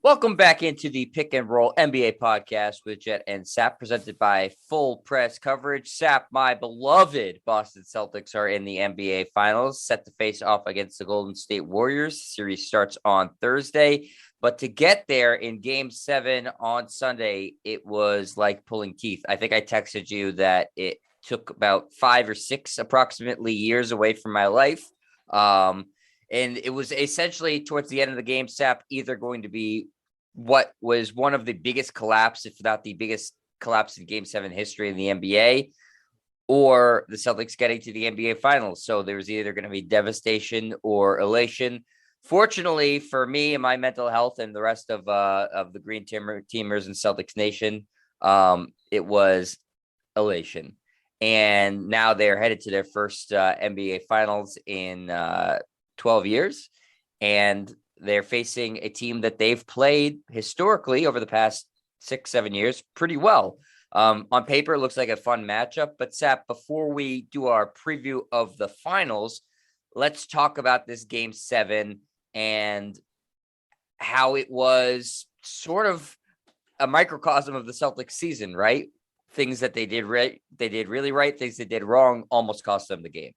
Welcome back into the Pick and Roll NBA podcast with Jet and Sap, presented by Full Press Coverage. Sap, my beloved Boston Celtics are in the NBA Finals, set to face off against the Golden State Warriors. The series starts on Thursday, but to get there in Game 7 on Sunday, it was like pulling teeth. I think I texted you that it took about 5 or 6 approximately years away from my life. And it was essentially towards the end of the game, Sap, either going to be what was one of the biggest collapse, if not the biggest collapse in Game 7 history in the NBA, or the Celtics getting to the NBA Finals. So there was either going to be devastation or elation. Fortunately for me and my mental health and the rest of the Green Teamers and Celtics Nation, it was elation. And now they're headed to their first NBA Finals in 12 years, and they're facing a team that they've played historically over the past 6-7 years pretty well. On paper, it looks like a fun matchup, but Sap, before we do our preview of the finals, let's talk about this Game 7 and how it was sort of a microcosm of the Celtics season, right? Things that they did right, they did really right, things they did wrong almost cost them the game.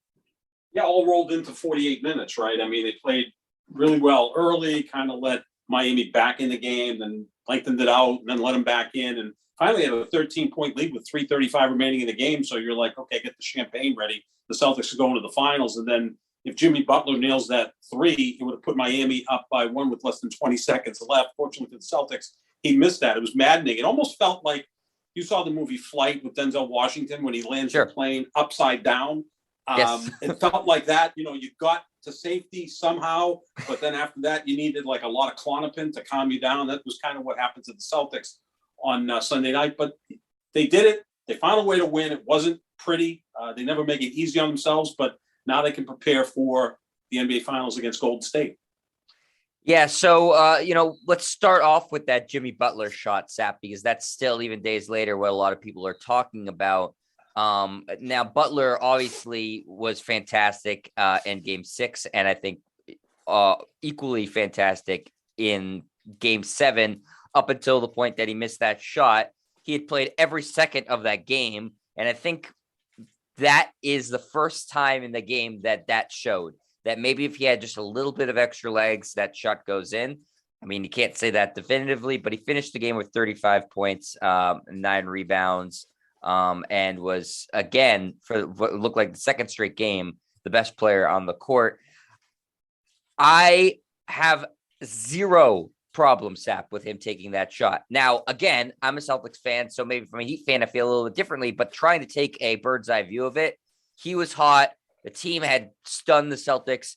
Yeah, all rolled into 48 minutes, right? I mean, they played really well early, kind of let Miami back in the game, then lengthened it out, and then let them back in, and finally had a 13-point lead with 3:35 remaining in the game. So you're like, okay, get the champagne ready. The Celtics are going to the finals. And then if Jimmy Butler nails that three, it would have put Miami up by 1 with less than 20 seconds left. Fortunately for the Celtics, he missed that. It was maddening. It almost felt like you saw the movie Flight with Denzel Washington when he lands the plane upside down. Yes. It felt like that. You got to safety somehow, but then after that, you needed like a lot of Klonopin to calm you down. That was kind of what happened to the Celtics on Sunday night, but they did it. They found a way to win. It wasn't pretty. They never make it easy on themselves, but now they can prepare for the NBA Finals against Golden State. Yeah, so, let's start off with that Jimmy Butler shot, Sap, because that's still, even days later, what a lot of people are talking about. Now, Butler obviously was fantastic in Game 6, and I think equally fantastic in Game 7 up until the point that he missed that shot. He had played every second of that game, and I think that is the first time in the game that showed that maybe if he had just a little bit of extra legs, that shot goes in. I mean, you can't say that definitively, but he finished the game with 35 points, 9 rebounds, and was, again, for what looked like the second straight game, the best player on the court. I have zero problem, Sap, with him taking that shot. Now, again, I'm a Celtics fan, so maybe from a Heat fan, I feel a little bit differently, but trying to take a bird's eye view of it, he was hot. The team had stunned the Celtics.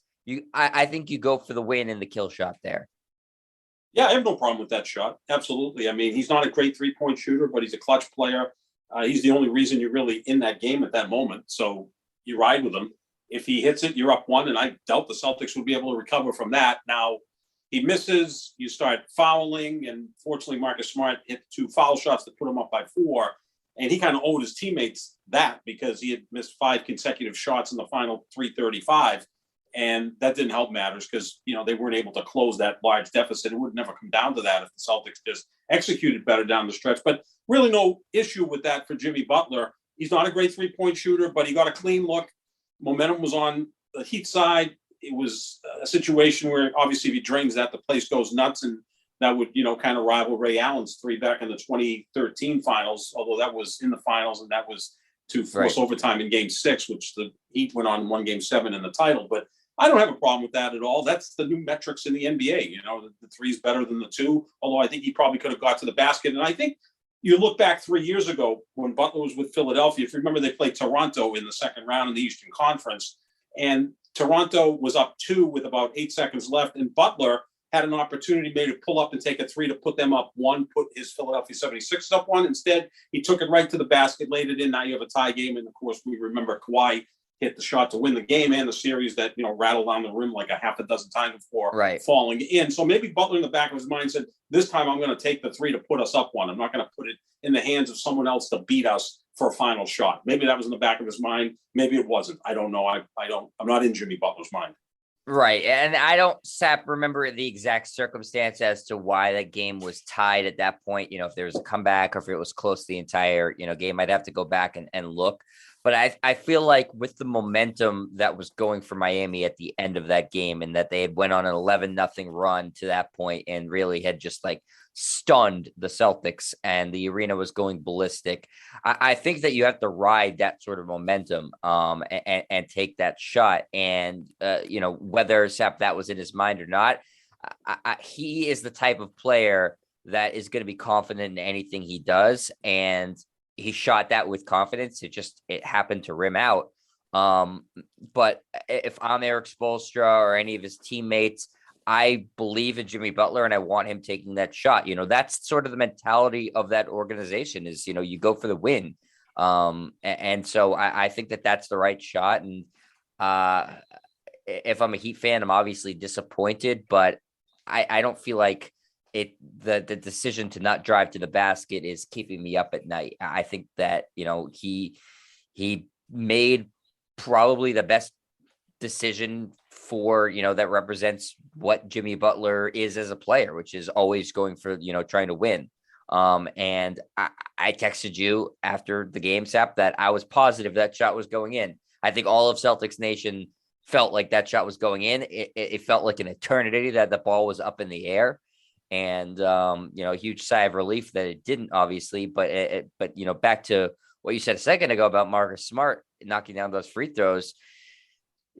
I think you go for the win in the kill shot there. Yeah, I have no problem with that shot. Absolutely. I mean, he's not a great three-point shooter, but he's a clutch player. He's the only reason you're really in that game at that moment. So you ride with him. If he hits it, you're up 1, and I doubt the Celtics would be able to recover from that. Now, he misses, you start fouling, and fortunately Marcus Smart hit 2 foul shots to put him up by 4. And he kind of owed his teammates that because he had missed 5 consecutive shots in the final 3:35. And that didn't help matters because, they weren't able to close that large deficit. It would never come down to that if the Celtics just executed better down the stretch. But really no issue with that for Jimmy Butler. He's not a great three-point shooter, but he got a clean look. Momentum was on the Heat side. It was a situation where obviously if he drains that, the place goes nuts. And that would, kind of rival Ray Allen's 3 back in the 2013 finals, although that was in the finals and that was to force overtime in Game 6, which the Heat went on and won Game 7 in the title. But I don't have a problem with that at all. That's the new metrics in the NBA. The 3 is better than the 2, although I think he probably could have got to the basket. And I think you look back 3 years ago when Butler was with Philadelphia, if you remember, they played Toronto in the second round in the Eastern Conference, and Toronto was up 2 with about 8 seconds left, and Butler had an opportunity maybe to pull up and take a 3 to put them up 1, put his Philadelphia 76ers up 1. Instead, he took it right to the basket, laid it in. Now you have a tie game. And, of course, we remember Kawhi hit the shot to win the game and the series that, rattled down the rim like a half a dozen times before falling in. So maybe Butler in the back of his mind said, this time I'm going to take the 3 to put us up 1. I'm not going to put it in the hands of someone else to beat us for a final shot. Maybe that was in the back of his mind. Maybe it wasn't. I don't know. I'm not in Jimmy Butler's mind. Right. And I don't, Sap, remember the exact circumstance as to why that game was tied at that point. If there was a comeback or if it was close the entire, game, I'd have to go back and look. But I feel like with the momentum that was going for Miami at the end of that game and that they had went on an 11-0 run to that point and really had just like stunned the Celtics and the arena was going ballistic. I think that you have to ride that sort of momentum and take that shot. And, whether Sap that was in his mind or not, he is the type of player that is going to be confident in anything he does. And he shot that with confidence. It happened to rim out. But if I'm Eric Spoelstra or any of his teammates, I believe in Jimmy Butler and I want him taking that shot. That's sort of the mentality of that organization is, you go for the win. And so I think that that's the right shot. And if I'm a Heat fan, I'm obviously disappointed, but I don't feel like the decision to not drive to the basket is keeping me up at night. I think that, he made probably the best decision for, that represents what Jimmy Butler is as a player, which is always going for, trying to win. And I texted you after the game, Sap, that I was positive that shot was going in. I think all of Celtics Nation felt like that shot was going in. It felt like an eternity that the ball was up in the air. And, a huge sigh of relief that it didn't, obviously. But, back to what you said a second ago about Marcus Smart knocking down those free throws.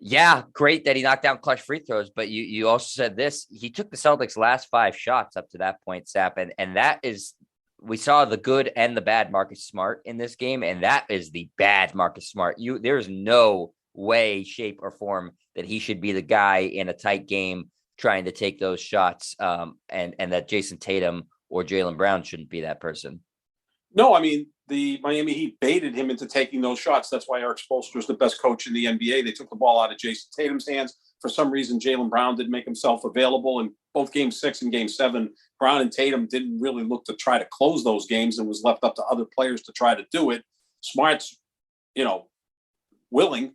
Yeah, great that he knocked down clutch free throws, but you also said this. He took the Celtics' last 5 shots up to that point, Sap, and that is, we saw the good and the bad Marcus Smart in this game, and that is the bad Marcus Smart. There's no way, shape, or form that he should be the guy in a tight game trying to take those shots, and that Jason Tatum or Jaylen Brown shouldn't be that person. No, I mean, the Miami Heat baited him into taking those shots. That's why Eric Spoelstra is the best coach in the NBA. They took the ball out of Jason Tatum's hands. For some reason, Jaylen Brown didn't make himself available. In both Game 6 and Game 7, Brown and Tatum didn't really look to try to close those games and was left up to other players to try to do it. Smart's, willing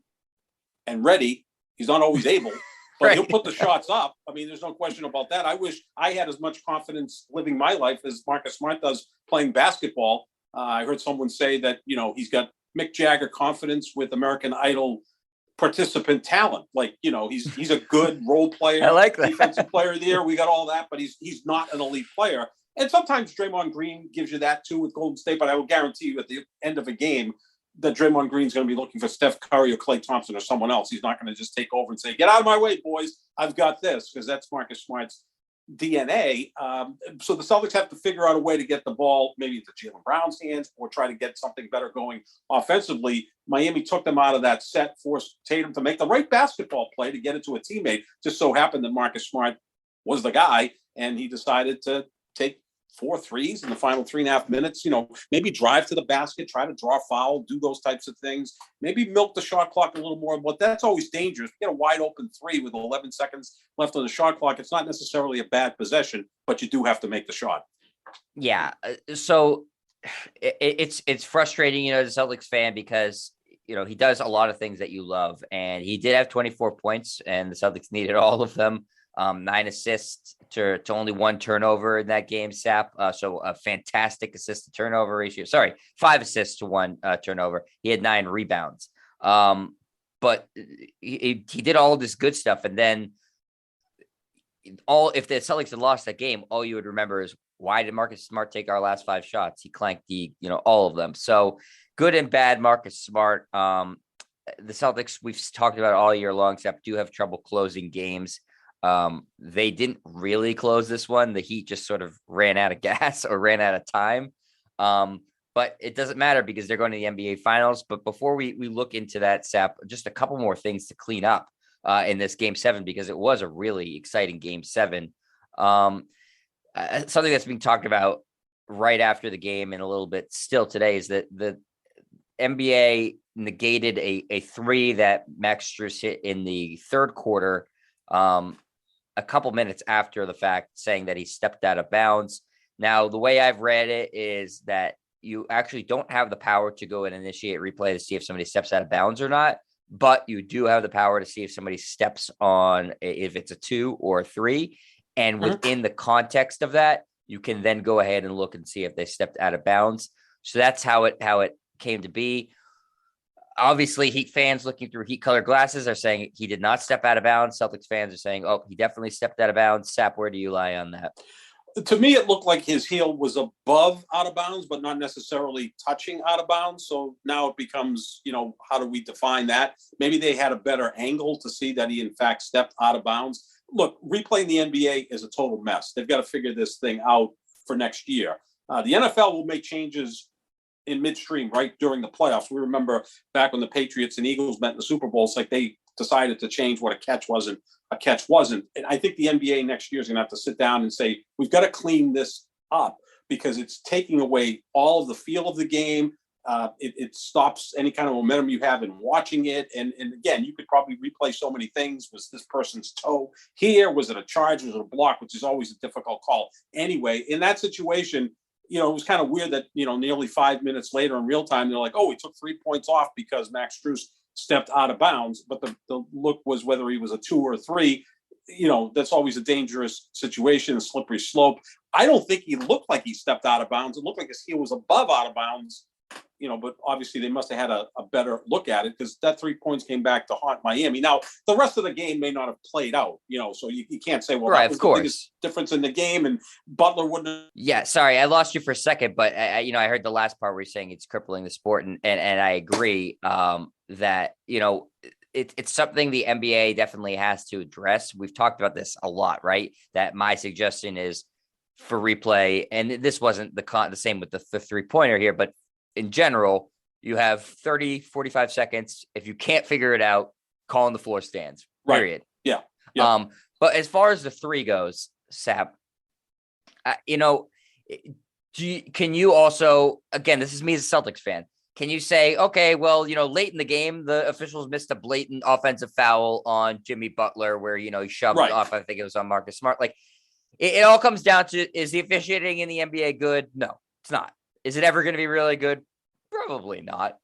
and ready. He's not always able, but right. He'll put the shots up. I mean, there's no question about that. I wish I had as much confidence living my life as Marcus Smart does playing basketball. I heard someone say that, he's got Mick Jagger confidence with American Idol participant talent. Like, he's a good role player. I like that. Defensive player of the year. We got all that, but he's not an elite player. And sometimes Draymond Green gives you that too with Golden State, but I will guarantee you at the end of a game that Draymond Green's going to be looking for Steph Curry or Klay Thompson or someone else. He's not going to just take over and say, get out of my way, boys. I've got this, because that's Marcus Smart's DNA. So the Celtics have to figure out a way to get the ball maybe into Jaylen Brown's hands or try to get something better going offensively. Miami took them out of that set, forced Tatum to make the right basketball play to get it to a teammate. Just so happened that Marcus Smart was the guy, and he decided to take 4 threes in the final 3.5 minutes, maybe drive to the basket, try to draw a foul, do those types of things, maybe milk the shot clock a little more, but that's always dangerous. You get a wide open 3 with 11 seconds left on the shot clock. It's not necessarily a bad possession, but you do have to make the shot. Yeah. So it's frustrating, as a Celtics fan, because, he does a lot of things that you love, and he did have 24 points and the Celtics needed all of them. 9 assists to only 1 turnover in that game, Sap. So a fantastic assist to turnover ratio. Sorry, 5 assists to 1 turnover. He had 9 rebounds. But he did all of this good stuff. And then if the Celtics had lost that game, all you would remember is, why did Marcus Smart take our last 5 shots? He clanked all of them. So good and bad Marcus Smart. The Celtics, we've talked about all year long, Sap, do have trouble closing games. They didn't really close this one. The Heat just sort of ran out of gas or ran out of time. But it doesn't matter because they're going to the NBA Finals. But before we look into that, Sap, just a couple more things to clean up in this Game 7, because it was a really exciting Game 7. Something that's being talked about right after the game and a little bit still today is that the NBA negated a 3 that Max Strus hit in the third quarter, a couple minutes after the fact, saying that he stepped out of bounds. Now, the way I've read it is that you actually don't have the power to go and initiate replay to see if somebody steps out of bounds or not. but you do have the power to see if somebody steps on, if it's a 2 or a 3. And within the context of that, you can then go ahead and look and see if they stepped out of bounds. So that's how it came to be. Obviously, Heat fans looking through Heat colored glasses are saying he did not step out of bounds. Celtics fans are saying, oh, he definitely stepped out of bounds. Sap, where do you lie on that? To me, it looked like his heel was above out of bounds, but not necessarily touching out of bounds. So now it becomes, how do we define that? Maybe they had a better angle to see that he, in fact, stepped out of bounds. Look, replaying the NBA is a total mess. They've got to figure this thing out for next year. The NFL will make changes in midstream, right during the playoffs. We remember back when the Patriots and Eagles met in the Super Bowl, it's like they decided to change what a catch was and a catch wasn't. And I think the NBA next year is going to have to sit down and say, we've got to clean this up because it's taking away all of the feel of the game. It stops any kind of momentum you have in watching it. And again, you could probably replay so many things. Was this person's toe here? Was it a charge? Was it a block? Which is always a difficult call. Anyway, in that situation, it was kind of weird that, nearly 5 minutes later in real time, they're like, oh, we took 3 points off because Max Strus stepped out of bounds. But the look was whether he was a 2 or a 3. That's always a dangerous situation, a slippery slope. I don't think he looked like he stepped out of bounds. It looked like his heel was above out of bounds, but obviously they must have had a better look at it because that 3 points came back to haunt Miami. Now, the rest of the game may not have played out, so you can't say, well, right, that was the biggest difference in the game and Butler wouldn't have. Yeah, sorry, I lost you for a second, but I heard the last part where you're saying it's crippling the sport, and I agree that, it's something the NBA definitely has to address. We've talked about this a lot, right? That my suggestion is for replay, and this wasn't the same with the 3-pointer here, but in general, you have 30, 45 seconds. If you can't figure it out, call on the floor stands, period. Right. Yeah. But as far as the 3 goes, Sap, can you also, again, this is me as a Celtics fan, can you say, okay, well, late in the game, the officials missed a blatant offensive foul on Jimmy Butler where, he shoved off, I think it was on Marcus Smart. Like, it all comes down to, is the officiating in the NBA good? No, it's not. Is it ever going to be really good? Probably not.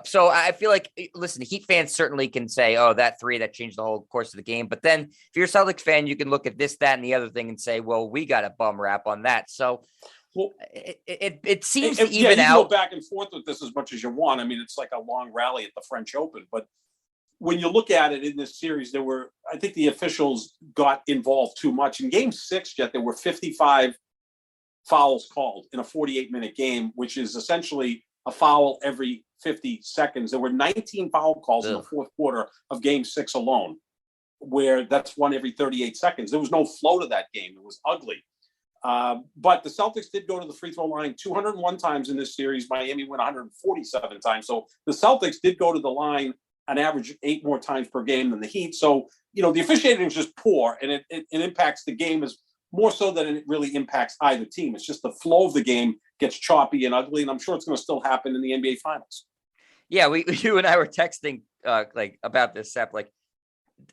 So I feel like, listen, Heat fans certainly can say, oh, that 3, that changed the whole course of the game. But then if you're a Celtics fan, you can look at this, that, and the other thing and say, well, we got a bum rap on that. So it seems to even out. You go back and forth with this as much as you want. I mean, it's like a long rally at the French Open. But when you look at it in this series, I think the officials got involved too much. In game 6, Jet, there were 55 fouls called in a 48-minute game, which is essentially a foul every 50 seconds. There were 19 foul calls in the fourth quarter of game 6 alone, where that's one every 38 seconds. There was no flow to that game. It was ugly. But the Celtics did go to the free throw line 201 times in this series. Miami went 147 times. So the Celtics did go to the line an average 8 more times per game than the Heat. So, the officiating is just poor, and it impacts the game as more so than it really impacts either team. It's just the flow of the game gets choppy and ugly, and I'm sure it's going to still happen in the NBA Finals. Yeah, you and I were texting about this, Sep. Like,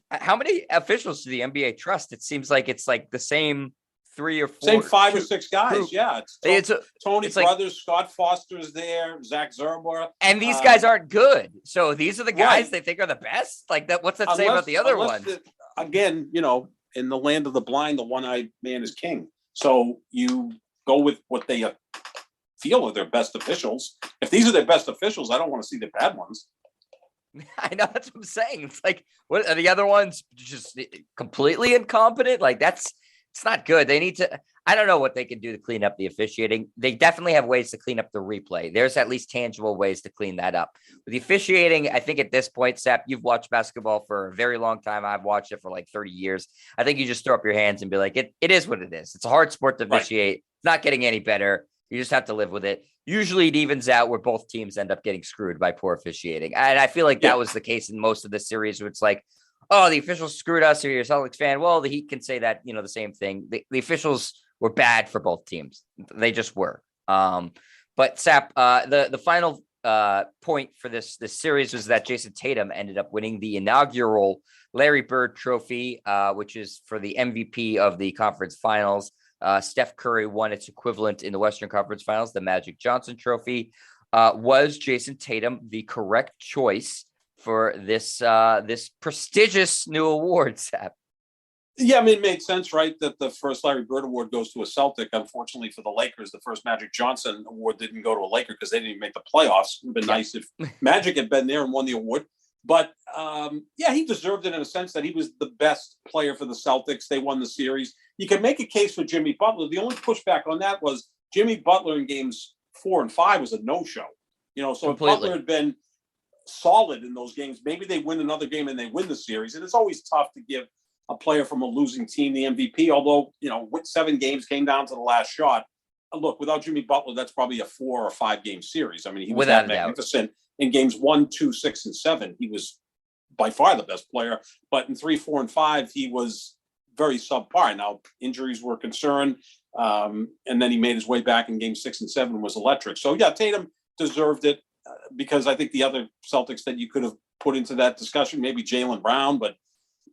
how many officials do the NBA trust? It seems like it's like the same 3 or 4, same 5 or 6 guys. Group. Yeah, Tony Brothers, Scott Foster's there, Zach Zerber, and these guys aren't good. So these are the guys they think are the best. Like that. What's that say about the other ones? Again, in the land of the blind, the one-eyed man is king. So you go with what they feel are their best officials. If these are their best officials, I don't want to see the bad ones. I know, that's what I'm saying. It's like, what are the other ones just completely incompetent? Like it's not good. They need to, I don't know what they can do to clean up the officiating. They definitely have ways to clean up the replay. There's at least tangible ways to clean that up. With the officiating, I think at this point, Sap, you've watched basketball for a very long time. I've watched it for like 30 years. I think you just throw up your hands and be like, it is what it is. It's a hard sport to officiate. Right. It's not getting any better. You just have to live with it. Usually it evens out where both teams end up getting screwed by poor officiating. And I feel like that was the case in most of the series where it's like, oh, the officials screwed us, or you're a Celtics fan. Well, the Heat can say that, the same thing. The officials were bad for both teams. They just were. But Sap, the final point for this series was that Jason Tatum ended up winning the inaugural Larry Bird Trophy, which is for the MVP of the conference finals. Steph Curry won its equivalent in the Western Conference Finals, the Magic Johnson Trophy. Was Jason Tatum the correct choice for this this prestigious new award, Sap. Yeah, I mean, it made sense, right, that the first Larry Bird Award goes to a Celtic. Unfortunately for the Lakers, the first Magic Johnson Award didn't go to a Laker because they didn't even make the playoffs. It would have been nice if Magic had been there and won the award. But, yeah, he deserved it in a sense that he was the best player for the Celtics. They won the series. You can make a case for Jimmy Butler. The only pushback on that was Jimmy Butler in games 4 and 5 was a no-show. So Completely. if Butler had been solid in those games, maybe they win another game and they win the series. And it's always tough to give a player from a losing team the MVP, although, with 7 games came down to the last shot. Look, without Jimmy Butler, that's probably a 4 or 5 game series. I mean, he was that magnificent in games 1, 2, 6, and 7. He was by far the best player, but in 3, 4, and 5, he was very subpar. Now, injuries were a concern, and then he made his way back in game 6 and 7 was electric. So, yeah, Tatum deserved it because I think the other Celtics that you could have put into that discussion, maybe Jaylen Brown, but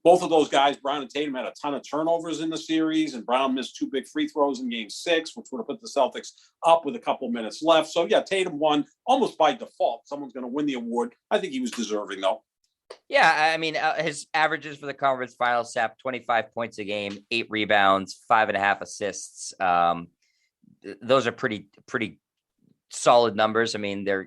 both of those guys, Brown and Tatum, had a ton of turnovers in the series, and Brown missed 2 big free throws in game 6, which would have put the Celtics up with a couple minutes left. So, yeah, Tatum won almost by default. Someone's going to win the award. I think he was deserving, though. Yeah, I mean, his averages for the conference finals, Sap, 25 points a game, 8 rebounds, 5.5 assists. Those are pretty solid numbers. I mean, they're,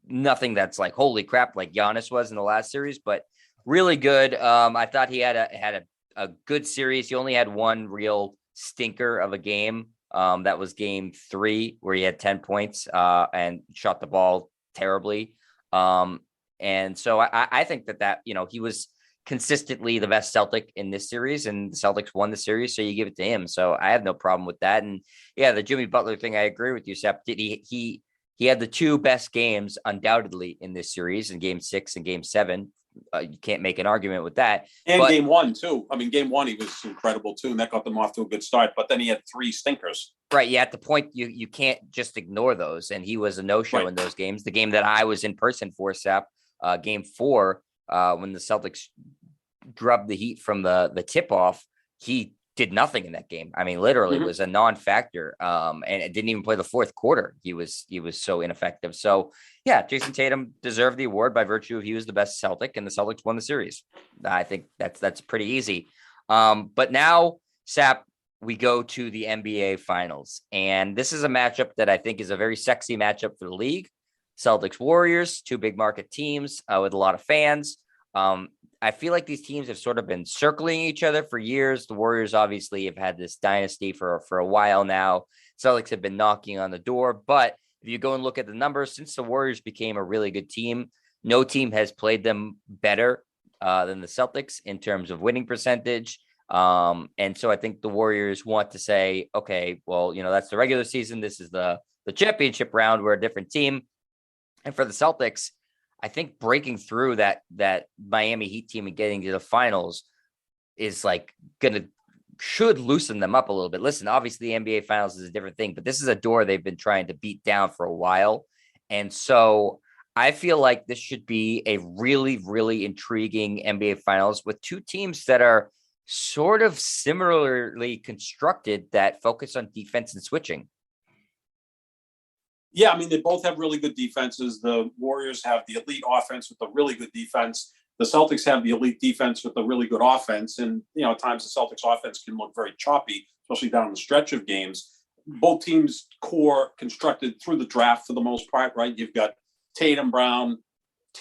nothing that's like, holy crap, like Giannis was in the last series, but really good. I thought he had a good series. He only had one real stinker of a game. That was game 3 where he had 10 points and shot the ball terribly. And so I think that he was consistently the best Celtic in this series, and the Celtics won the series, so you give it to him. So I have no problem with that. And yeah, the Jimmy Butler thing, I agree with you, Sep. He had the 2 best games undoubtedly in this series, in game 6 and game 7. You can't make an argument with that. And game 1 too. I mean, game 1 he was incredible too, and that got them off to a good start. But then he had 3 stinkers. Right. Yeah. At the point you can't just ignore those, and he was a no-show in those games. The game that I was in person for, Sep, game 4, when the Celtics drubbed the Heat from the tip-off, he did nothing in that game. I mean, literally was a non-factor, and it didn't even play the fourth quarter. He was so ineffective. So, yeah, Jason Tatum deserved the award by virtue of he was the best Celtic, and the Celtics won the series. I think that's pretty easy. But now, Sap, we go to the NBA Finals, and this is a matchup that I think is a very sexy matchup for the league. Celtics Warriors, 2 big market teams with a lot of fans. I feel like these teams have sort of been circling each other for years. The Warriors obviously have had this dynasty for a while now. Celtics have been knocking on the door, but if you go and look at the numbers, since the Warriors became a really good team, no team has played them better than the Celtics in terms of winning percentage. And so I think the Warriors want to say, okay, well, that's the regular season. This is the championship round. We're a different team. And for the Celtics, I think breaking through that Miami Heat team and getting to the finals is should loosen them up a little bit. Listen, obviously the NBA Finals is a different thing, but this is a door they've been trying to beat down for a while. And so I feel like this should be a really, really intriguing NBA Finals with 2 teams that are sort of similarly constructed that focus on defense and switching. Yeah, I mean, they both have really good defenses. The Warriors have the elite offense with a really good defense. The Celtics have the elite defense with a really good offense. And, at times the Celtics offense can look very choppy, especially down the stretch of games. Both teams' core constructed through the draft for the most part, right? You've got Tatum, Brown,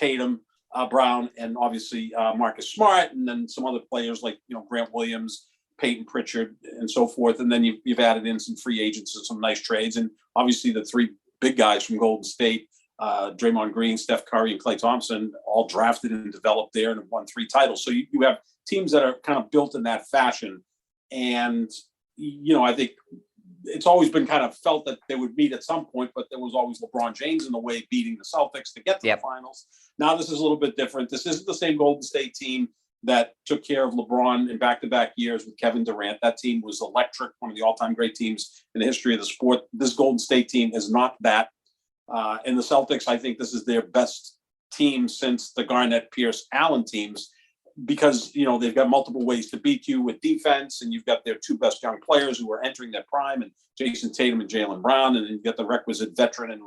and obviously Marcus Smart, and then some other players like, Grant Williams, Peyton Pritchard, and so forth. And then you've added in some free agents and some nice trades. And obviously the 3 big guys from Golden State, Draymond Green, Steph Curry, and Klay Thompson, all drafted and developed there and have won 3 titles. So you have teams that are kind of built in that fashion. And, I think it's always been kind of felt that they would meet at some point, but there was always LeBron James in the way beating the Celtics to get to the finals. Now this is a little bit different. This isn't the same Golden State team that took care of LeBron in back-to-back years with Kevin Durant. That team was electric, one of the all-time great teams in the history of the sport. This Golden State team is not that. And the Celtics, I think this is their best team since the Garnett, Pierce, Allen teams because, they've got multiple ways to beat you with defense, and you've got their 2 best young players who are entering their prime, and Jason Tatum and Jaylen Brown, and then you've got the requisite veteran and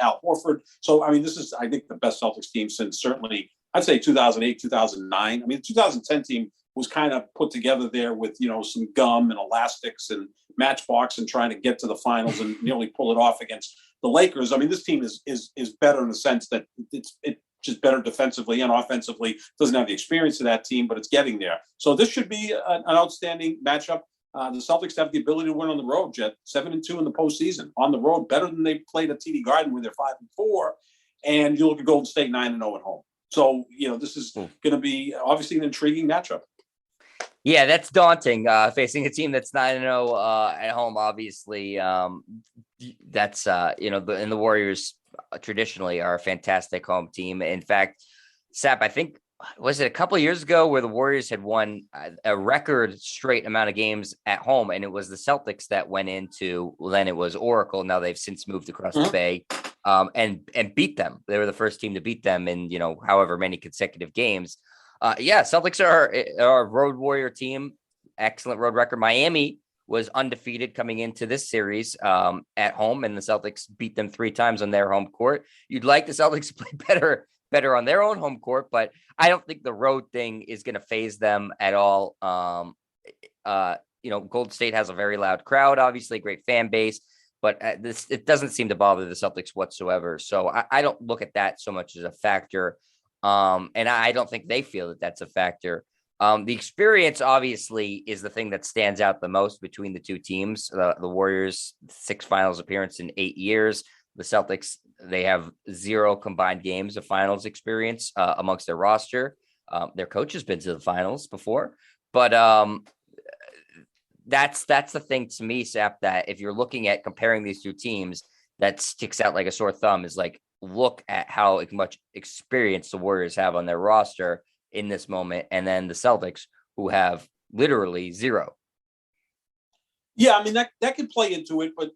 Al Horford. So, I mean, this is, I think, the best Celtics team since certainly I'd say 2008, 2009. I mean, the 2010 team was kind of put together there with, some gum and elastics and matchbox and trying to get to the finals and nearly pull it off against the Lakers. I mean, this team is better in the sense that it's just better defensively and offensively. Doesn't have the experience of that team, but it's getting there. So this should be an outstanding matchup. The Celtics have the ability to win on the road, Jet. 7-2 in the postseason on the road, better than they played at TD Garden where they're 5-4. And you look at Golden State 9-0 at home. So this is going to be obviously an intriguing matchup. Yeah, that's daunting. Facing a team that's 9-0 at home, obviously. That's and the Warriors traditionally are a fantastic home team. In fact, Sap, I think, was it a couple of years ago where the Warriors had won a record straight amount of games at home, and it was the Celtics that went into, well, then it was Oracle. Now they've since moved across the bay and beat them. They were the first team to beat them in, however many consecutive games. Celtics are a road warrior team. Excellent road record. Miami was undefeated coming into this series at home, and the Celtics beat them 3 times on their home court. You'd like the Celtics to play better on their own home court, but I don't think the road thing is going to phase them at all. Golden State has a very loud crowd, obviously great fan base, but it doesn't seem to bother the Celtics whatsoever. So I don't look at that so much as a factor. And I don't think they feel that that's a factor. The experience obviously is the thing that stands out the most between the two teams. The Warriors, 6 finals appearance in 8 years. The Celtics, they have 0 combined games of finals experience amongst their roster. Their coach has been to the finals before, but that's the thing to me, Sap, that if you're looking at comparing these two teams, that sticks out like a sore thumb is like, look at how much experience the Warriors have on their roster in this moment, and then the Celtics, who have literally 0. Yeah, I mean, that could play into it, but,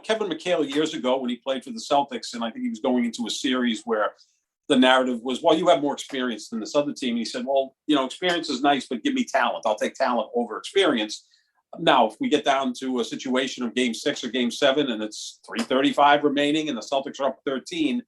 Kevin McHale years ago when he played for the Celtics, and I think he was going into a series where the narrative was, well, you have more experience than this other team. And he said, well, experience is nice, but give me talent. I'll take talent over experience. Now, if we get down to a situation of Game 6 or Game 7 and it's 3:35 remaining and the Celtics are up 13,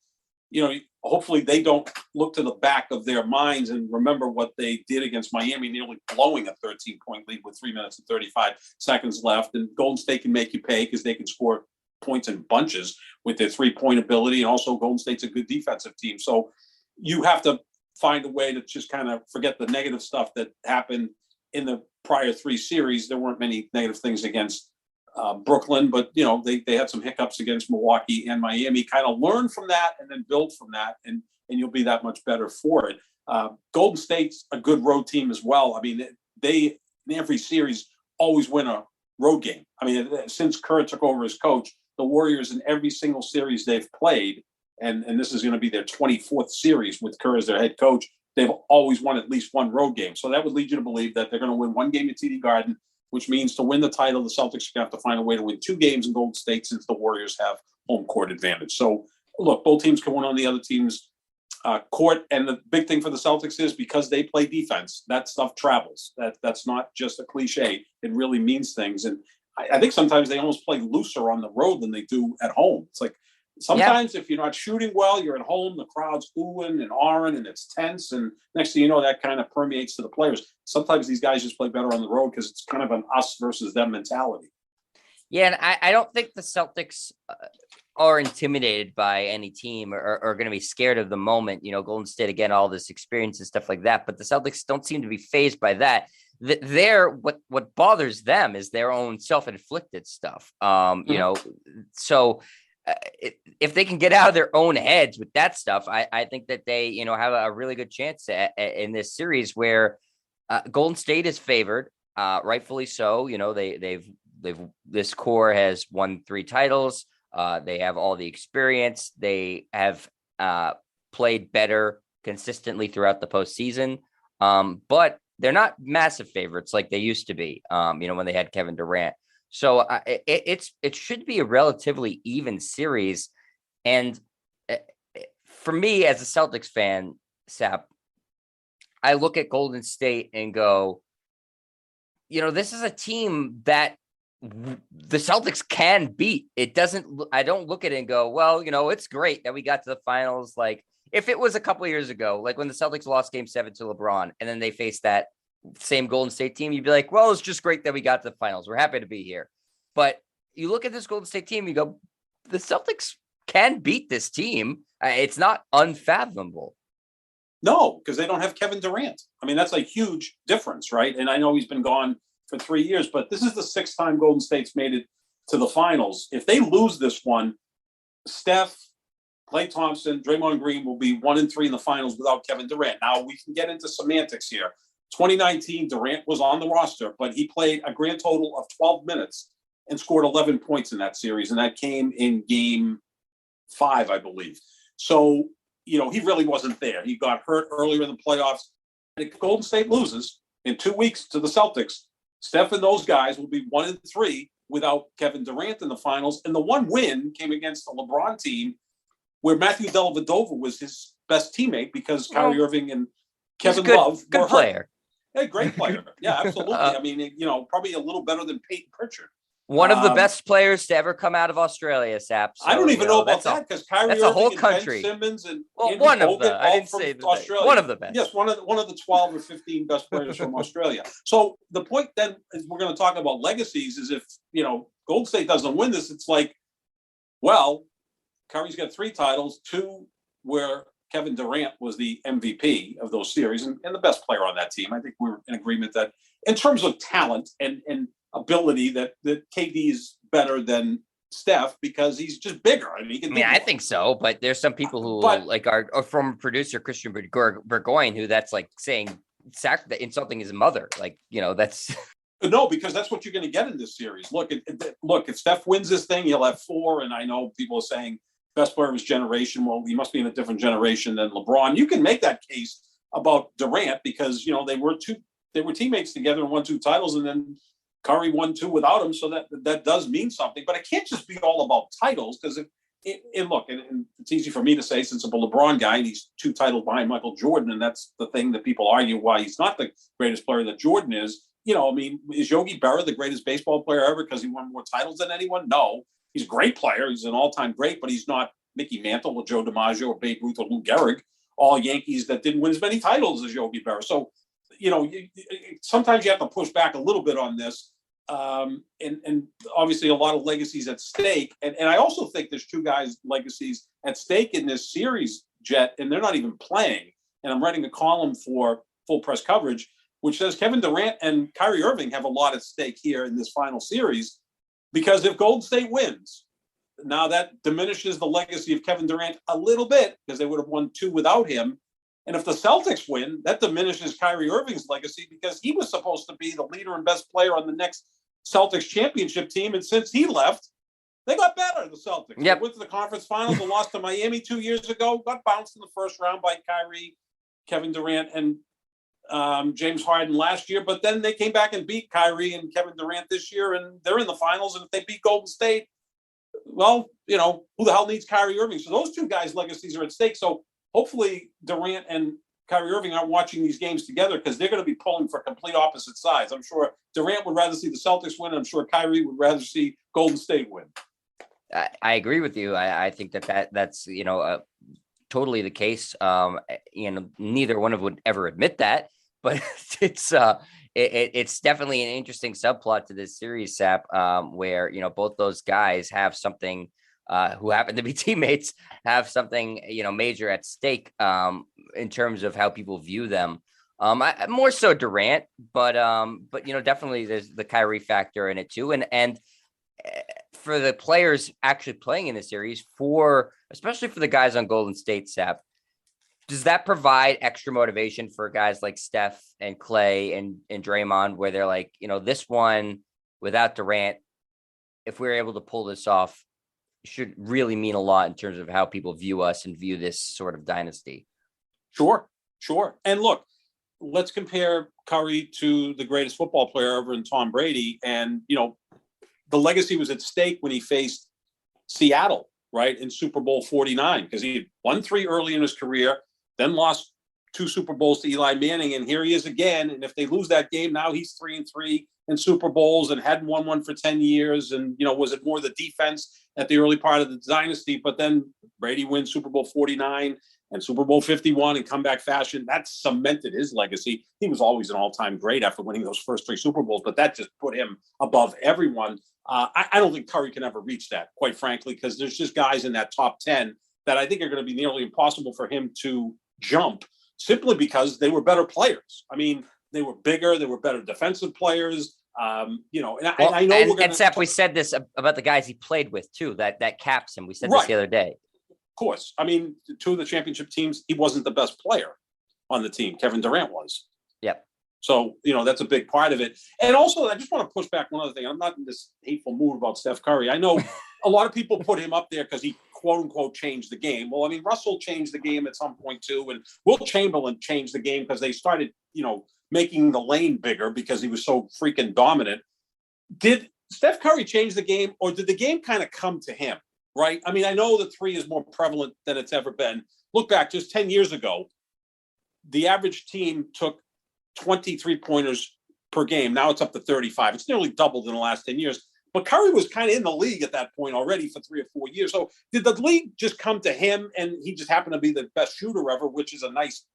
hopefully they don't look to the back of their minds and remember what they did against Miami, nearly blowing a 13-point lead with 3 minutes and 35 seconds left. And Golden State can make you pay because they can score points in bunches with their 3-point ability. And also Golden State's a good defensive team. So you have to find a way to just kind of forget the negative stuff that happened in the prior 3 series. There weren't many negative things against Brooklyn, but they had some hiccups against Milwaukee and Miami. Kind of learn from that and then build from that, and you'll be that much better for it. Golden State's a good road team as well. I mean, they in every series always win a road game. I mean, since Kerr took over as coach, the Warriors in every single series they've played, and this is going to be their 24th series with Kerr as their head coach, they've always won at least one road game. So that would lead you to believe that they're going to win one game at TD Garden, which means to win the title, the Celtics are going to have to find a way to win 2 games in Golden State since the Warriors have home court advantage. So, look, both teams can win on the other team's court. And the big thing for the Celtics is because they play defense, that stuff travels. That's not just a cliche. It really means things. And I think sometimes they almost play looser on the road than they do at home. It's like sometimes if you're not shooting well, you're at home, the crowd's oohing and ahhing and it's tense. And next thing you know, that kind of permeates to the players. Sometimes these guys just play better on the road because it's kind of an us versus them mentality. Yeah, and I don't think the Celtics are intimidated by any team or going to be scared of the moment. Golden State, again, all this experience and stuff like that. But the Celtics don't seem to be fazed by that. What bothers them is their own self-inflicted stuff. So if they can get out of their own heads with that stuff, I think that they, have a really good chance in this series where Golden State is favored, rightfully so. This core has won 3 titles. They have all the experience. They have played better consistently throughout the postseason. But they're not massive favorites like they used to be, when they had Kevin Durant. So it should be a relatively even series. And for me, as a Celtics fan, Sap, I look at Golden State and go, this is a team that the Celtics can beat. I don't look at it and go, well, it's great that we got to the finals. Like, if it was a couple of years ago, like when the Celtics lost Game 7 to LeBron, and then they faced that same Golden State team, you'd be like, well, it's just great that we got to the finals. We're happy to be here. But you look at this Golden State team, you go, the Celtics can beat this team. It's not unfathomable. No, because they don't have Kevin Durant. I mean, that's a huge difference, right? And I know he's been gone for 3 years, but this is the 6th time Golden State's made it to the finals. If they lose this one, Steph, Klay Thompson, Draymond Green will be 1-3 in the finals without Kevin Durant. Now, we can get into semantics here. 2019, Durant was on the roster, but he played a grand total of 12 minutes and scored 11 points in that series, and that came in Game 5, I believe. So, he really wasn't there. He got hurt earlier in the playoffs. If Golden State loses in 2 weeks to the Celtics, Steph and those guys will be 1-3 without Kevin Durant in the finals. And the one win came against the LeBron team where Matthew Dellavedova was his best teammate because Kyrie Irving and Kevin Love were good player. Hey, great player. Yeah, absolutely. I mean, probably a little better than Peyton Pritchard. One of the best players to ever come out of Australia, Sap. So, I don't even know about that because Kyrie that's Irving a whole and country. Ben Simmons and one of them. I didn't say Australia. One of the best. Yes, one of the 12 or 15 best players from Australia. So the point then is we're going to talk about legacies is if, Golden State doesn't win this, it's like, well, Kyrie's got 3 titles, 2 where Kevin Durant was the MVP of those series and the best player on that team. I think we're in agreement that in terms of talent and ability that KD is better than Steph because he's just bigger. I mean, I think so, but there's some people who are from producer Christian Burgoyne who that's like saying insulting his mother. Like, that's no, because that's what you're going to get in this series. Look, if Steph wins this thing, he'll have 4. And I know people are saying best player of his generation. Well, he must be in a different generation than LeBron. You can make that case about Durant because, they were teammates together and won 2 titles and then Curry won 2 without him, so that does mean something. But it can't just be all about titles because and it's easy for me to say since I'm a LeBron guy and he's 2 titles behind Michael Jordan, and that's the thing that people argue why he's not the greatest player that Jordan is. Is Yogi Berra the greatest baseball player ever because he won more titles than anyone? No, he's a great player. He's an all-time great, but he's not Mickey Mantle or Joe DiMaggio or Babe Ruth or Lou Gehrig, all Yankees that didn't win as many titles as Yogi Berra. So, sometimes you have to push back a little bit on this. And obviously a lot of legacies at stake. And I also think there's 2 guys' legacies at stake in this series, Jet, and they're not even playing. And I'm writing a column for Full Press Coverage, which says Kevin Durant and Kyrie Irving have a lot at stake here in this final series, because if Golden State wins, now that diminishes the legacy of Kevin Durant a little bit because they would have won 2 without him. And if the Celtics win, that diminishes Kyrie Irving's legacy because he was supposed to be the leader and best player on the next Celtics championship team. And since he left, they got better, the Celtics. Yep. They went to the conference finals and lost to Miami 2 years ago, got bounced in the first round by Kyrie, Kevin Durant, and James Harden last year. But then they came back and beat Kyrie and Kevin Durant this year, and they're in the finals. And if they beat Golden State, well, who the hell needs Kyrie Irving? So those 2 guys' legacies are at stake. So hopefully Durant and Kyrie Irving aren't watching these games together because they're going to be pulling for complete opposite sides. I'm sure Durant would rather see the Celtics win. I'm sure Kyrie would rather see Golden State win. I agree with you. I think that's totally the case. Neither one of them would ever admit that, but it's definitely an interesting subplot to this series, Sap, where both those guys have something. Who happen to be teammates have something, major at stake in terms of how people view them. More so Durant, but definitely there's the Kyrie factor in it too. And for the players actually playing in the series, especially for the guys on Golden State, Sap, does that provide extra motivation for guys like Steph and Klay and Draymond, where they're like, this one without Durant, if we're able to pull this off, should really mean a lot in terms of how people view us and view this sort of dynasty. Sure. And look, let's compare Curry to the greatest football player ever in Tom Brady. And, the legacy was at stake when he faced Seattle, right, in Super Bowl 49, because he won 3 early in his career, then lost 2 Super Bowls to Eli Manning. And here he is again. And if they lose that game, now he's 3-3 in Super Bowls and hadn't won one for 10 years. And, was it more the defense at the early part of the dynasty? But then Brady wins Super Bowl 49 and Super Bowl 51 in comeback fashion, that cemented his legacy. He was always an all-time great after winning those first 3 Super Bowls, but that just put him above everyone. I don't think Curry can ever reach that, quite frankly, because there's just guys in that top 10 that I think are going to be nearly impossible for him to jump, simply because they were better players. I mean, they were bigger, they were better defensive players. And I know we're going to. Seth, we said this about the guys he played with too. That caps him. We said this the other day. Of course. I mean, 2 of the championship teams, he wasn't the best player on the team. Kevin Durant was. Yep. So, that's a big part of it. And also, I just want to push back one other thing. I'm not in this hateful mood about Steph Curry. I know a lot of people put him up there because he, quote unquote, changed the game. Well, I mean, Russell changed the game at some point too. And Wilt Chamberlain changed the game because they started, making the lane bigger because he was so freaking dominant. Did Steph Curry change the game, or did the game kind of come to him? Right. I mean, I know the 3 is more prevalent than it's ever been. Look back just 10 years ago, the average team took 23 pointers per game. Now it's up to 35. It's nearly doubled in the last 10 years. But Curry was kind of in the league at that point already for 3 or 4 years. So did the league just come to him and he just happened to be the best shooter ever, which is a nice,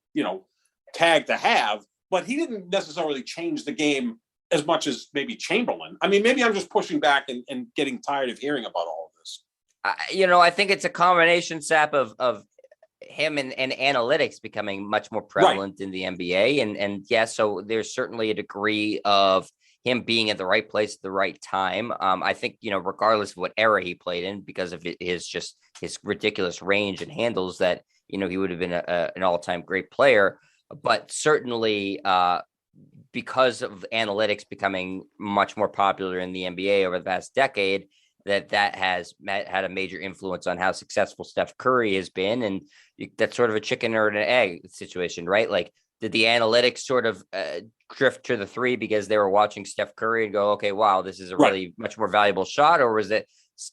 tag to have. But he didn't necessarily change the game as much as maybe Chamberlain. I mean, maybe I'm just pushing back and getting tired of hearing about all of this. I think it's a combination, Sap, of him and analytics becoming much more prevalent in the NBA. And yes, so there's certainly a degree of him being at the right place at the right time. I think, regardless of what era he played in, because of his ridiculous range and handles, that, he would have been an all-time great player. But certainly because of analytics becoming much more popular in the NBA over the past decade, that has had a major influence on how successful Steph Curry has been. And that's sort of a chicken or an egg situation, right? Like, did the analytics sort of drift to the 3 because they were watching Steph Curry and go, okay, wow, this is a really much more valuable shot? Or was it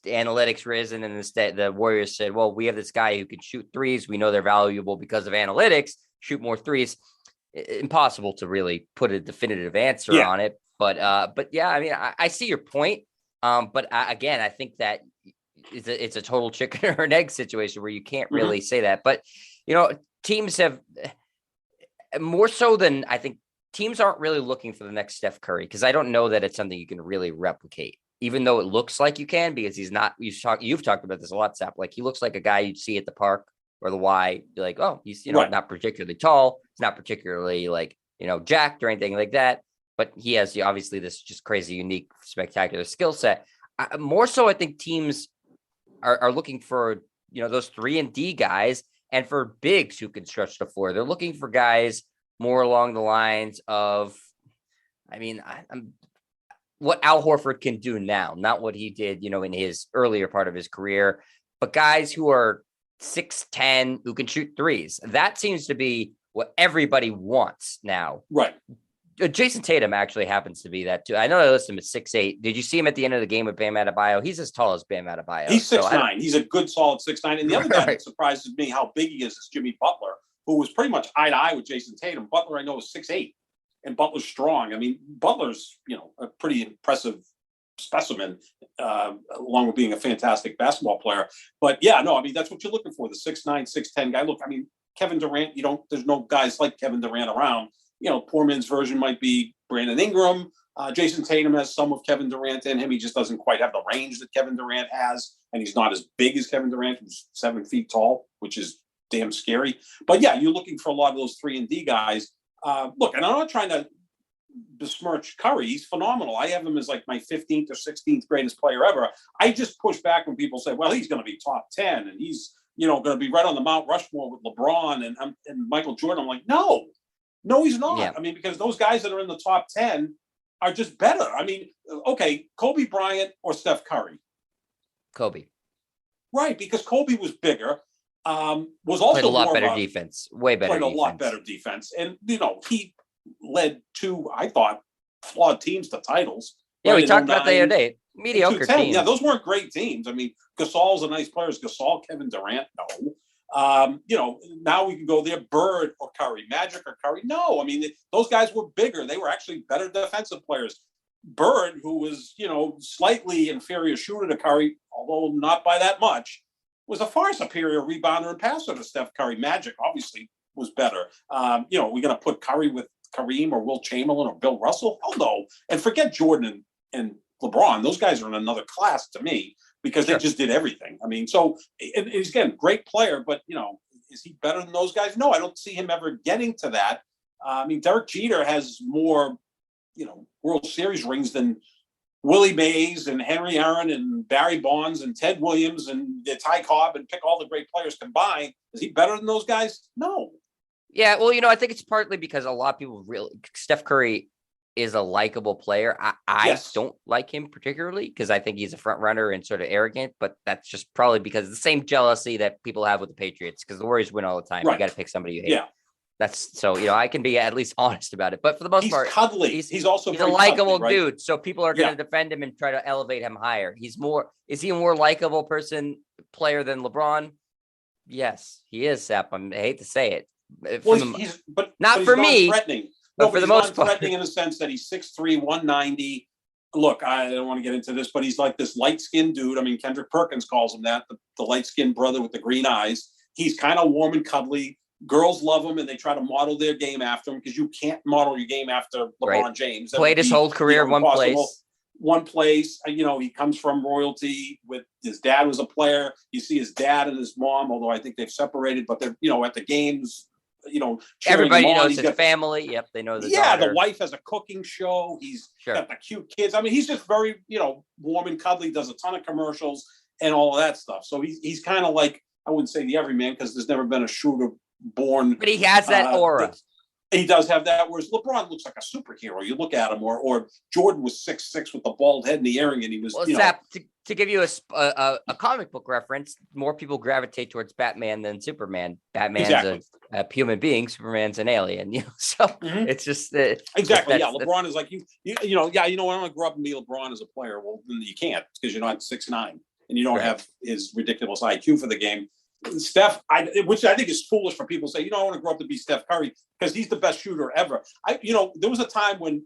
analytics risen and instead the Warriors said, well, we have this guy who can shoot 3s. We know they're valuable because of analytics. Shoot more 3s. Impossible to really put a definitive answer on it. But yeah, I mean, I see your point. But again, I think that it's a total chicken or an egg situation where you can't really say that. But, teams have more so than I think teams aren't really looking for the next Steph Curry, because I don't know that it's something you can really replicate, even though it looks like you can, because he's not. You've talked about this a lot, Sap. Like, he looks like a guy you'd see at the park or the Y. Be like, oh, he's not particularly tall. He's not particularly jacked or anything like that. But he has obviously this just crazy, unique, spectacular skill set. More so, I think teams are looking for, those 3-and-D guys, and for bigs who can stretch the floor. They're looking for guys more along the lines of, what Al Horford can do now, not what he did, in his earlier part of his career, but guys who are 6'10", who can shoot 3s. That seems to be what everybody wants now. Right. Jason Tatum actually happens to be that too. I know I listed him at 6'8". Did you see him at the end of the game with Bam Adebayo? He's as tall as Bam Adebayo. He's 6'9". He's a good solid 6'9". And the other guy that surprises me how big he is Jimmy Butler, who was pretty much eye to eye with Jason Tatum. Butler, I know, is 6'8", and Butler's strong. I mean, Butler's, a pretty impressive specimen, along with being a fantastic basketball player. But yeah, no, I mean, that's what you're looking for, the 6'9", 6'10" guy. Look, I mean, Kevin Durant, there's no guys like Kevin Durant around. Poor man's version might be Brandon Ingram. Jason Tatum has some of Kevin Durant in him. He just doesn't quite have the range that Kevin Durant has. And he's not as big as Kevin Durant, who's 7 feet tall, which is damn scary. But yeah, you're looking for a lot of those 3-and-D guys. Look, and I'm not trying to besmirch Curry. He's phenomenal. I have him as like my 15th or 16th greatest player ever. I just push back when people say, well, he's going to be top 10 and he's, going to be right on the Mount Rushmore with LeBron and Michael Jordan. I'm like, no, he's not. Yeah. I mean, because those guys that are in the top 10 are just better. I mean, okay, Kobe Bryant or Steph Curry? Kobe. Right, because Kobe was bigger, was also played a lot better defense, way better defense. Played a lot better defense. And, he led 2, I thought, flawed teams to titles. Yeah, we talked about that the other day. Mediocre teams. Yeah, those weren't great teams. I mean, Gasol's a nice player. Is Gasol Kevin Durant? No. Now we can go there. Bird or Curry, Magic or Curry? No. I mean, those guys were bigger. They were actually better defensive players. Bird, who was, slightly inferior shooter to Curry, although not by that much, was a far superior rebounder and passer to Steph Curry. Magic obviously was better. We're going to put Curry with Kareem or Will Chamberlain or Bill Russell? Hell no. And forget Jordan and LeBron. Those guys are in another class to me because they just did everything. I mean, so he's, again, great player, but, is he better than those guys? No, I don't see him ever getting to that. Derek Jeter has more, World Series rings than Willie Mays and Henry Aaron and Barry Bonds and Ted Williams and Ty Cobb, and pick all the great players combined. Is he better than those guys? No. Yeah, well, I think it's partly because a lot of people Steph Curry is a likable player. I don't like him particularly because I think he's a front runner and sort of arrogant, but that's just probably because of the same jealousy that people have with the Patriots because the Warriors win all the time. Right. You got to pick somebody you hate. Yeah. That's so, I can be at least honest about it. But for the most part, cuddly. He's also a likable dude. So people are going to defend him and try to elevate him higher. Is he a more likable player than LeBron? Yes, he is, Sap. I hate to say it. But for me. Threatening. But for the most part, threatening in the sense that he's 6'3", 190. Look, I don't want to get into this, but he's like this light-skinned dude. I mean, Kendrick Perkins calls him that, the light-skinned brother with the green eyes. He's kind of warm and cuddly. Girls love him, and they try to model their game after him because you can't model your game after LeBron James. Played his whole career in one place. One place. He comes from royalty. With his dad was a player. You see his dad and his mom, although I think they've separated, but they're at the games. Everybody knows his family. Yep, they know the daughter. The wife has a cooking show. He's got the cute kids. I mean, he's just very warm and cuddly. Does a ton of commercials and all of that stuff. So he's kind of like, I wouldn't say the everyman because there's never been a shooter born. But he has that aura. He does have that. Whereas LeBron looks like a superhero. You look at him, or Jordan was 6'6" with the bald head and the earring, and he was. Well, to give you a comic book reference, more people gravitate towards Batman than Superman. Batman's a human being. Superman's an alien. So it's just exactly. Yeah, LeBron is like you. I want to grow up and be LeBron as a player. Well, then you can't because you're not 6'9" and you don't have his ridiculous IQ for the game. Steph, which I think is foolish for people to say, I want to grow up to be Steph Curry because he's the best shooter ever. There was a time when,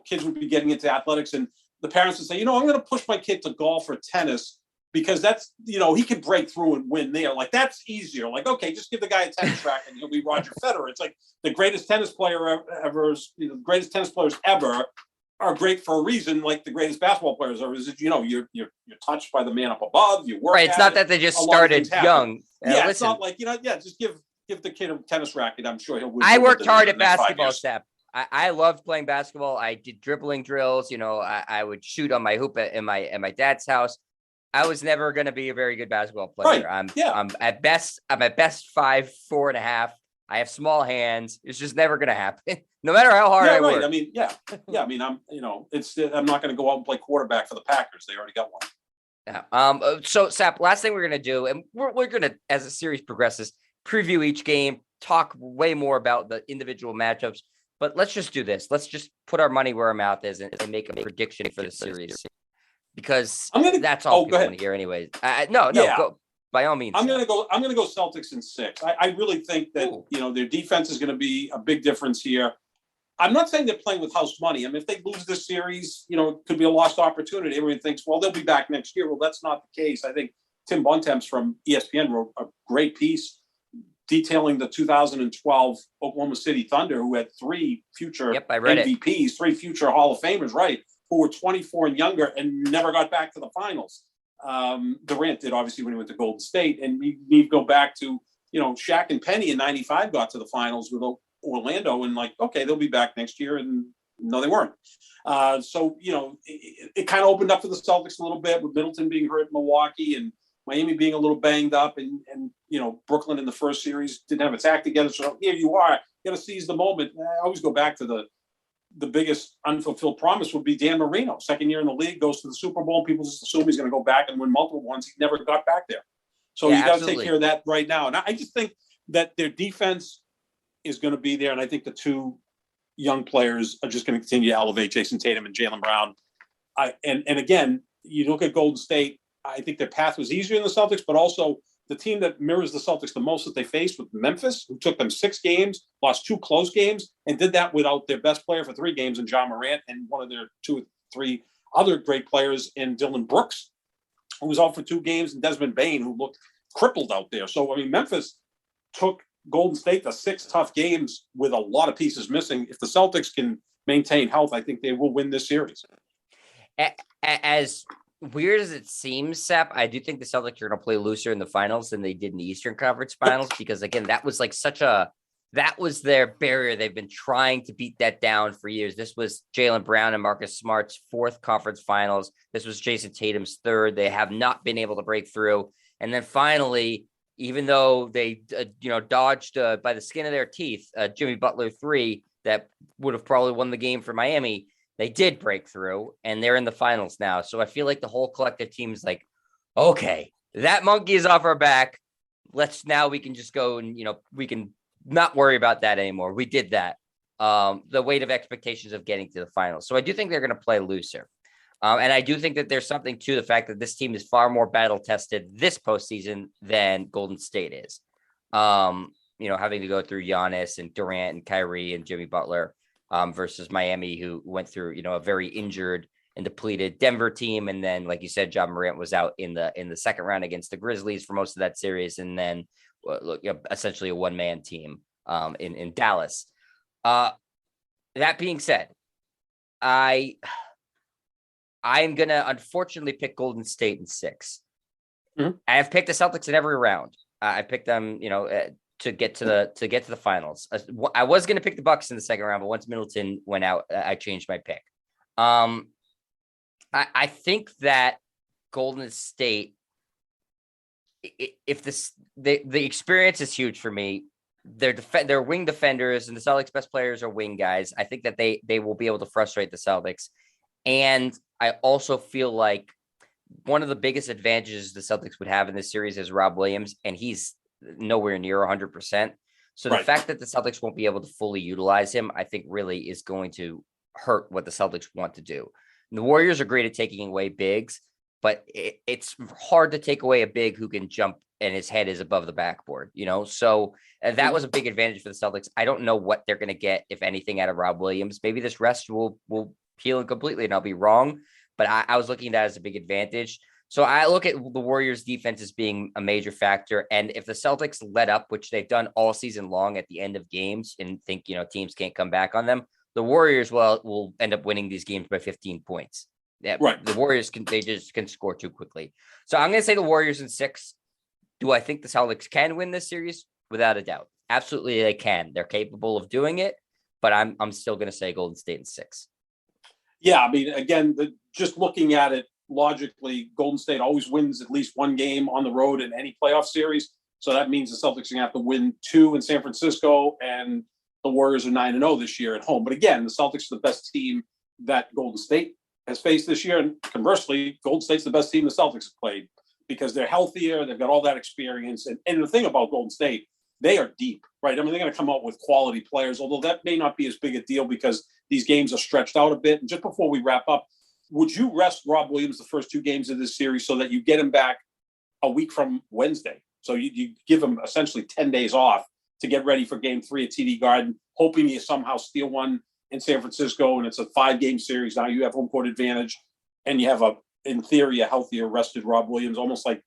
kids would be getting into athletics and the parents would say, I'm going to push my kid to golf or tennis because that's, he can break through and win there. Like, that's easier. Like, okay, just give the guy a tennis racket and he'll be Roger Federer. It's like the greatest tennis player ever, the greatest tennis players ever are great for a reason, like the greatest basketball players are. Is that, you're touched by the man up above. You work. Right. It's not that they just started young. Yeah, it's not like just give the kid a tennis racket. I'm sure he'll win. I worked hard at basketball, Steph. I loved playing basketball. I did dribbling drills. I would shoot on my hoop at my dad's house. I was never going to be a very good basketball player. Right. I'm at best 5'4.5". I have small hands. It's just never going to happen, no matter how hard I work. I mean, I mean, I'm not going to go out and play quarterback for the Packers. They already got one. Yeah. So Sap, last thing we're going to do, and we're going to, as the series progresses, preview each game, talk way more about the individual matchups. But let's just do this. Let's just put our money where our mouth is and make a prediction for the series, because that's all people want to hear, anyways. Go, by all means. I'm going to go Celtics in 6. I really think that their defense is going to be a big difference here. I'm not saying they're playing with house money. I mean, if they lose this series, it could be a lost opportunity. Everyone thinks, well, they'll be back next year. Well, that's not the case. I think Tim Bontemps from ESPN wrote a great piece detailing the 2012 Oklahoma City Thunder, who had 3 future MVPs, 3 future Hall of Famers, right, who were 24 and younger and never got back to the finals. Durant did, obviously, when he went to Golden State. And you go back to, Shaq and Penny in 95 got to the finals with Orlando, and okay, they'll be back next year. And no, they weren't. So, it kind of opened up for the Celtics a little bit with Middleton being hurt in Milwaukee and Miami being a little banged up, and Brooklyn in the first series didn't have its act together. So here you are. You got to seize the moment. I always go back to the biggest unfulfilled promise would be Dan Marino. Second year in the league, goes to the Super Bowl. People just assume he's going to go back and win multiple ones. He never got back there. So you got to take care of that right now. And I just think that their defense is going to be there. And I think the 2 young players are just going to continue to elevate Jason Tatum and Jaylen Brown. And again, you look at Golden State, I think their path was easier than the Celtics, but also the team that mirrors the Celtics the most that they faced with Memphis, who took them 6 games, lost 2 close games, and did that without their best player for 3 games in John Morant and one of their 2 or 3 other great players in Dylan Brooks, who was out for 2 games, and Desmond Bane, who looked crippled out there. So, I mean, Memphis took Golden State to 6 tough games with a lot of pieces missing. If the Celtics can maintain health, I think they will win this series. As weird as it seems, Sap, I do think the Celtics are going to play looser in the finals than they did in the Eastern Conference Finals because, again, that was like that was their barrier. They've been trying to beat that down for years. This was Jaylen Brown and Marcus Smart's 4th conference finals. This was Jason Tatum's 3rd. They have not been able to break through. And then finally, even though they, dodged by the skin of their teeth, Jimmy Butler 3 that would have probably won the game for Miami, they did break through, and they're in the finals now. So I feel like the whole collective team is like, okay, that monkey is off our back. We can just go and, we can not worry about that anymore. We did that. The weight of expectations of getting to the finals. So I do think they're going to play looser. And I do think that there's something to the fact that this team is far more battle tested this postseason than Golden State is. Having to go through Giannis and Durant and Kyrie and Jimmy Butler versus Miami, who went through, a very injured and depleted Denver team. And then, like you said, John Morant was out in the second round against the Grizzlies for most of that series. And then essentially a one-man team in Dallas. That being said, I'm going to unfortunately pick Golden State in 6. Mm-hmm. I have picked the Celtics in every round. I picked them, to get to the finals. I was going to pick the Bucks in the second round, but once Middleton went out, I changed my pick. I think that Golden State, if the experience is huge for me, they're wing defenders, and the Celtics' best players are wing guys. I think that they will be able to frustrate the Celtics. And I also feel like one of the biggest advantages the Celtics would have in this series is Rob Williams, and he's nowhere near 100%. So the fact that the Celtics won't be able to fully utilize him, I think really is going to hurt what the Celtics want to do. And the Warriors are great at taking away bigs, but it's hard to take away a big who can jump and his head is above the backboard, So that was a big advantage for the Celtics. I don't know what they're going to get, if anything, out of Rob Williams. Maybe this rest will heal him completely, and I'll be wrong. But I was looking at that as a big advantage. So I look at the Warriors' defense as being a major factor. And if the Celtics let up, which they've done all season long at the end of games, and think, teams can't come back on them, the Warriors will end up winning these games by 15 points. Yeah, right. The Warriors just can score too quickly. So I'm going to say the Warriors in 6. Do I think the Celtics can win this series? Without a doubt. Absolutely, they can. They're capable of doing it. But I'm still going to say Golden State in 6. Yeah, I mean, again, just looking at it logically, Golden State always wins at least one game on the road in any playoff series. So that means the Celtics are going to have to win 2 in San Francisco, and the Warriors are 9-0 this year at home. But again, the Celtics are the best team that Golden State has faced this year. And conversely, Golden State's the best team the Celtics have played because they're healthier. They've got all that experience. And the thing about Golden State, they are deep, right? I mean, they're going to come out with quality players, although that may not be as big a deal because these games are stretched out a bit. And just before we wrap up, would you rest Rob Williams the first 2 games of this series so that you get him back a week from Wednesday? So you give him essentially 10 days off to get ready for game 3 at TD Garden, hoping you somehow steal one in San Francisco, and it's a 5-game series. Now you have home court advantage, and you have, in theory, a healthier, rested Rob Williams, almost like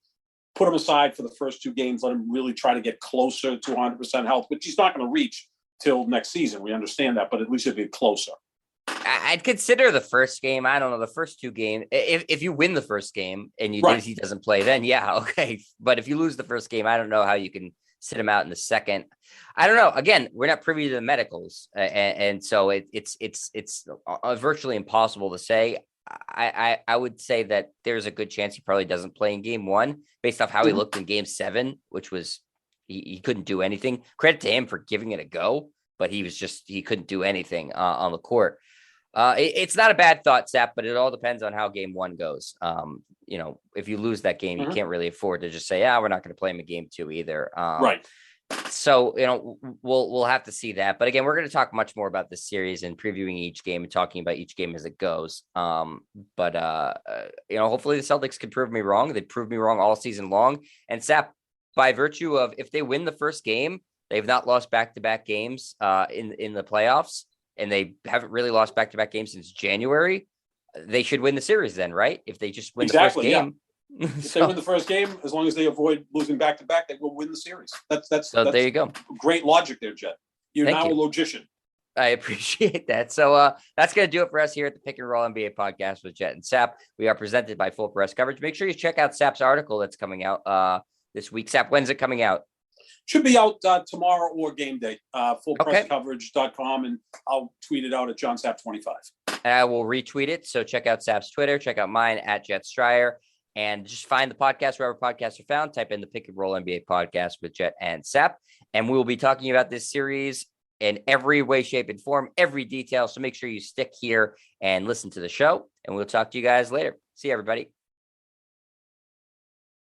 put him aside for the first 2 games, let him really try to get closer to 100% health, which he's not going to reach till next season. We understand that, but at least it'd be closer. I'd consider the first game. I don't know, the first 2 games. If you win the first game and he doesn't play, then yeah, okay. But if you lose the first game, I don't know how you can sit him out in the second. I don't know. Again, we're not privy to the medicals, and so it's virtually impossible to say. I would say that there's a good chance he probably doesn't play in game 1 based off how he looked in game 7, which was he couldn't do anything. Credit to him for giving it a go, but he couldn't do anything on the court. It's not a bad thought, Sap, but it all depends on how game 1 goes. If you lose that game, you can't really afford to just say, we're not going to play him in game 2 either. Right. So, we'll have to see that. But again, we're going to talk much more about this series and previewing each game and talking about each game as it goes. But hopefully the Celtics can prove me wrong. They proved me wrong all season long. And Sap, by virtue of if they win the first game, they've not lost back-to-back games in the playoffs. And they haven't really lost back-to-back games since January. They should win the series then, right? If they just win the first game, If they win the first game, as long as they avoid losing back to back, they will win the series. That's there you go. Great logic there, Jet. You're Thank now you. a logician. I appreciate that. So that's going to do it for us here at the Pick and Roll NBA podcast with Jet and Sap. We are presented by Full Press Coverage. Make sure you check out Sap's article that's coming out this week. Sap, when's it coming out? Should be out tomorrow or game day. Fullpresscoverage.com, and I'll tweet it out at JohnSap25. I will retweet it. So check out Sap's Twitter. Check out mine at Jet Stryer. And just find the podcast wherever podcasts are found. Type in the Pick and Roll NBA podcast with Jet and Sap. And we will be talking about this series in every way, shape, and form, every detail. So make sure you stick here and listen to the show. And we'll talk to you guys later. See you, everybody.